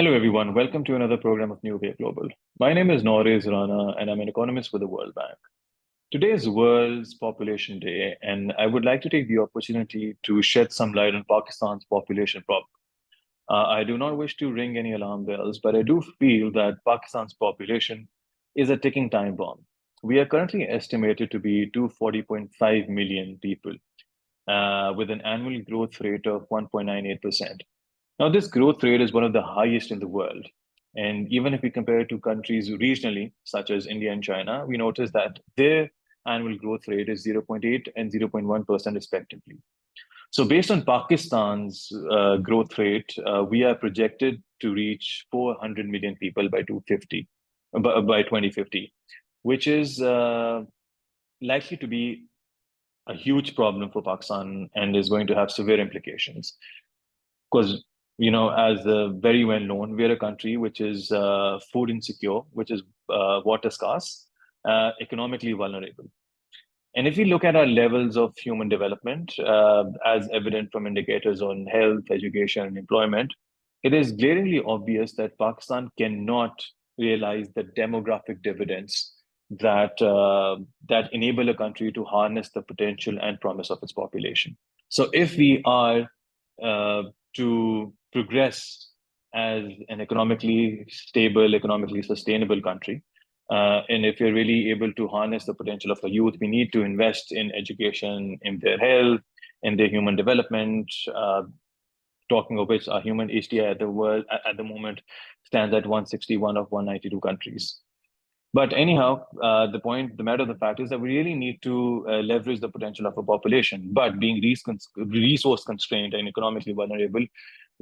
Hello, everyone. Welcome to another program of New Way Global. My name is Nauraiz Rana, and I'm an economist with the World Bank. Today is World's Population Day, and I would like to take the opportunity to shed some light on Pakistan's population problem. I do not wish to ring any alarm bells, but I do feel that Pakistan's population is a ticking time bomb. We are currently estimated to be 240.5 million people, with an annual growth rate of 1.98%. Now, this growth rate is one of the highest in the world. And even if we compare it to countries regionally, such as India and China, we notice that their annual growth rate is 0.8 and 0.1% respectively. So, based on Pakistan's growth rate, we are projected to reach 400 million people by 2050, which is likely to be a huge problem for Pakistan and is going to have severe implications. Because, as very well known, we're a country which is food insecure, which is water scarce, economically vulnerable. And if we look at our levels of human development, as evident from indicators on health, education, and employment, it is glaringly obvious that Pakistan cannot realize the demographic dividends that enable a country to harness the potential and promise of its population. So, if we are uh, to progress as an economically stable, economically sustainable country, and if you're really able to harness the potential of the youth, we need to invest in education, in their health, in their human development. Talking of which, our human HDI at the moment stands at 161 of 192 countries. But anyhow, the matter of the fact is that we really need to leverage the potential of a population. But being resource constrained and economically vulnerable,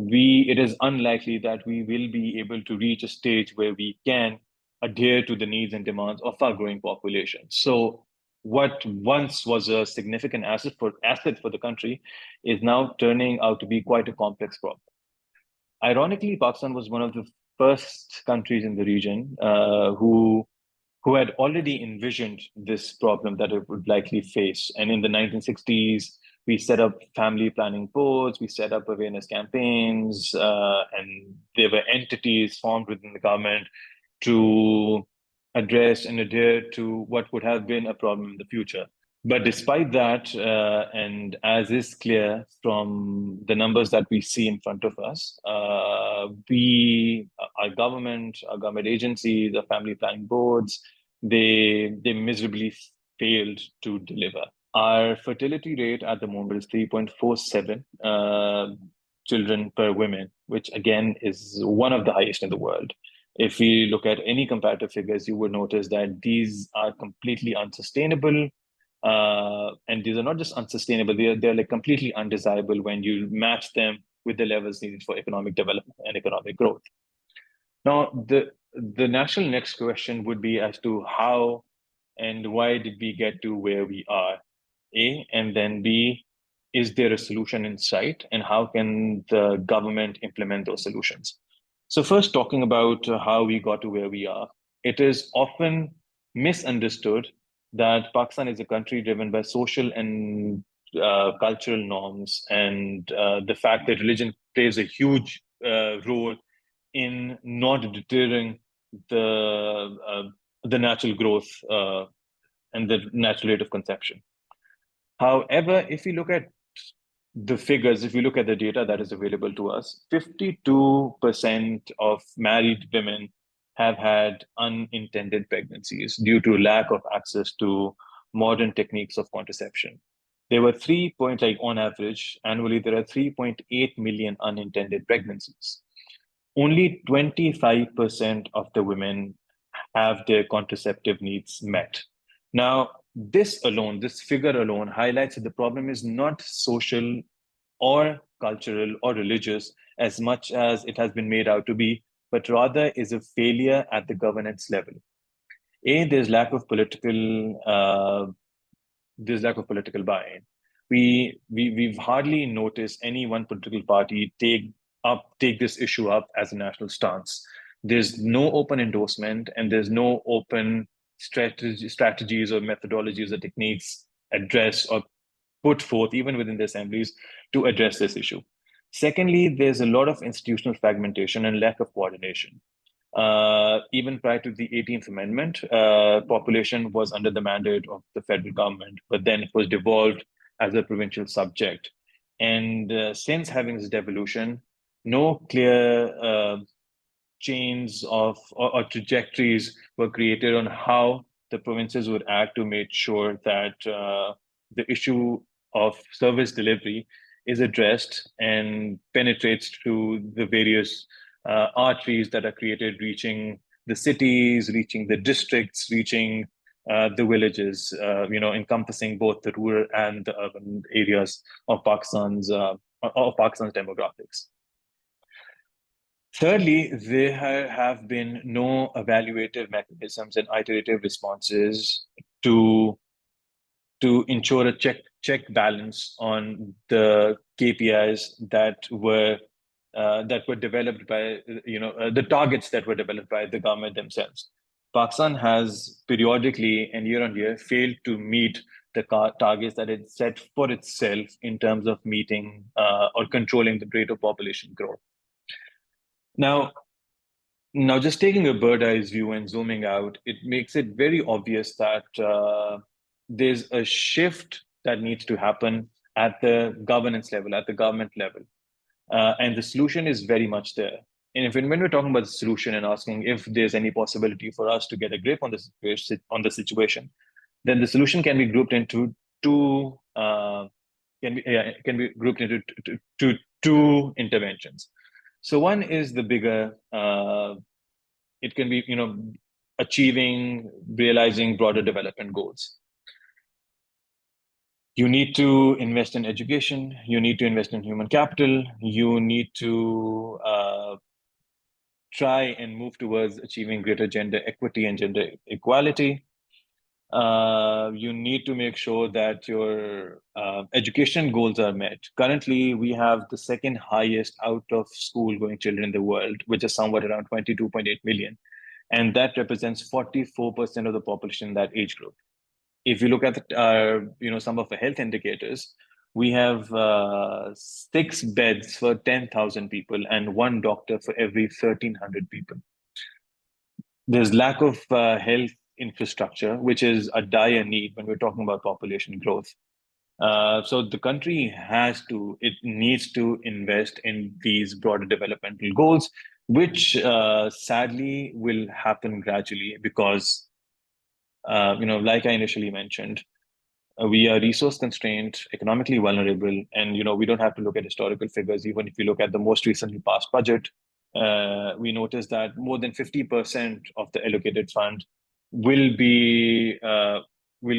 it is unlikely that we will be able to reach a stage where we can adhere to the needs and demands of our growing population. So what once was a significant asset for the country is now turning out to be quite a complex problem. Ironically, Pakistan was one of the first countries in the region who had already envisioned this problem that it would likely face. And in the 1960s, we set up family planning boards, we set up awareness campaigns, and there were entities formed within the government to address and adhere to what would have been a problem in the future. But despite that, and as is clear from the numbers that we see in front of us, our government agencies, our family planning boards, they miserably failed to deliver. Our fertility rate at the moment is 3.47 children per woman, which again is one of the highest in the world. If we look at any comparative figures, you would notice that these are completely unsustainable. And these are not just unsustainable, they're like completely undesirable when you match them with the levels needed for economic development and economic growth. Now, the natural next question would be as to how and why did we get to where we are? A, and then B, is there a solution in sight, and how can the government implement those solutions? So first, talking about how we got to where we are, it is often misunderstood that Pakistan is a country driven by social and cultural norms, and the fact that religion plays a huge role in not deterring the natural growth and the natural rate of conception. However, if you look at the figures, if you look at the data that is available to us, 52% of married women have had unintended pregnancies due to lack of access to modern techniques of contraception. There were on average, annually, there are 3.8 million unintended pregnancies. Only 25% of the women have their contraceptive needs met. Now, this figure alone highlights that the problem is not social or cultural or religious as much as it has been made out to be, but rather is a failure at the governance level. There's lack of political buy-in. We've hardly noticed any one political party take this issue up as a national stance. There's no open endorsement, and there's no open strategies or methodologies or techniques address or put forth, even within the assemblies, to address this issue. Secondly, there's a lot of institutional fragmentation and lack of coordination. Even prior to the 18th Amendment, population was under the mandate of the federal government, but then it was devolved as a provincial subject. And since having this devolution, no clear chains of or trajectories were created on how the provinces would act to make sure that the issue of service delivery is addressed and penetrates through the various arteries that are created, reaching the cities, reaching the districts, reaching the villages, encompassing both the rural and the urban areas of Pakistan's demographics. Thirdly, there have been no evaluative mechanisms and iterative responses to ensure a check balance on the KPIs that were developed by the targets that were developed by the government themselves. Pakistan has periodically and year on year failed to meet the targets that it set for itself in terms of meeting or controlling the rate of population growth. Now, just taking a bird eyes view and zooming out, it makes it very obvious that there's a shift that needs to happen at the governance level, at the government level. And the solution is very much there. And when we're talking about the solution and asking if there's any possibility for us to get a grip on the situation, then the solution can be grouped into two two interventions. So one is the bigger. It can be realizing broader development goals. You need to invest in education. You need to invest in human capital. You need to try and move towards achieving greater gender equity and gender equality. You need to make sure that your education goals are met. Currently, we have the second highest out of school going children in the world, which is somewhat around 22.8 million. And that represents 44% of the population in that age group. If you look at some of the health indicators, we have 6 beds for 10,000 people and 1 doctor for every 1,300 people. There's lack of health infrastructure, which is a dire need when we're talking about population growth. So the country needs to invest in these broader developmental goals, which sadly will happen gradually because like I initially mentioned, we are resource constrained, economically vulnerable, and we don't have to look at historical figures. Even if you look at the most recently passed budget, we notice that more than 50% of the allocated fund will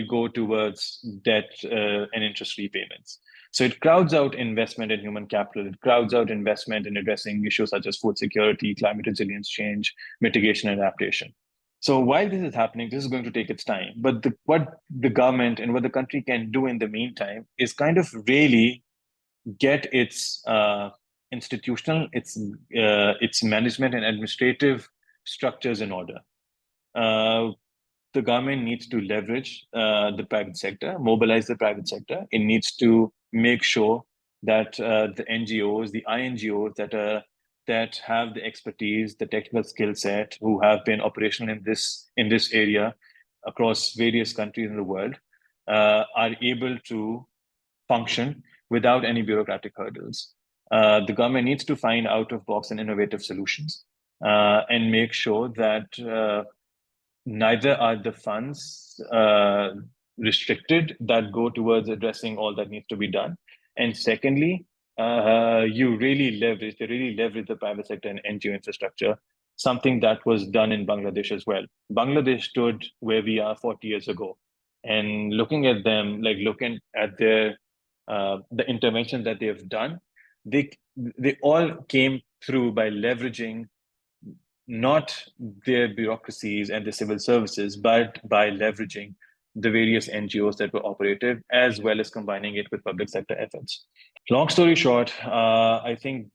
go towards debt and interest repayments. So it crowds out investment in human capital. It crowds out investment in addressing issues such as food security, climate resilience, change, mitigation, and adaptation. So while this is happening, this is going to take its time. But what the government and what the country can do in the meantime is kind of really get its institutional, its management and administrative structures in order. The government needs to leverage the private sector, mobilize the private sector. It needs to make sure that the NGOs, the INGOs that have the expertise, the technical skill set, who have been operational in this area across various countries in the world, are able to function without any bureaucratic hurdles. The government needs to find out-of-box and innovative solutions and make sure that neither are the funds restricted that go towards addressing all that needs to be done. And secondly, they really leverage the private sector and NGO infrastructure, something that was done in Bangladesh as well. Bangladesh stood where we are 40 years ago. And looking at them, looking at the interventions that they have done, they all came through by leveraging not their bureaucracies and the civil services, but by leveraging the various NGOs that were operated, as well as combining it with public sector efforts. Long story short, I think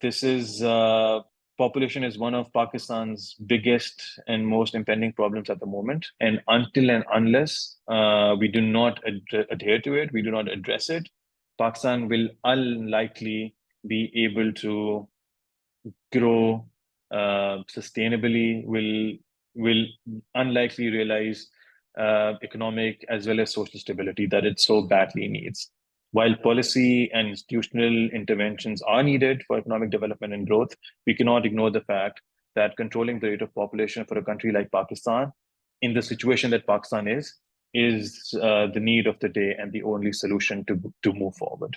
population is one of Pakistan's biggest and most impending problems at the moment. And until and unless we do not adhere to it, we do not address it, Pakistan will unlikely be able to grow sustainably, will unlikely realize economic as well as social stability that it so badly needs. While policy and institutional interventions are needed for economic development and growth, we cannot ignore the fact that controlling the rate of population for a country like Pakistan, in the situation that Pakistan is the need of the day and the only solution to move forward.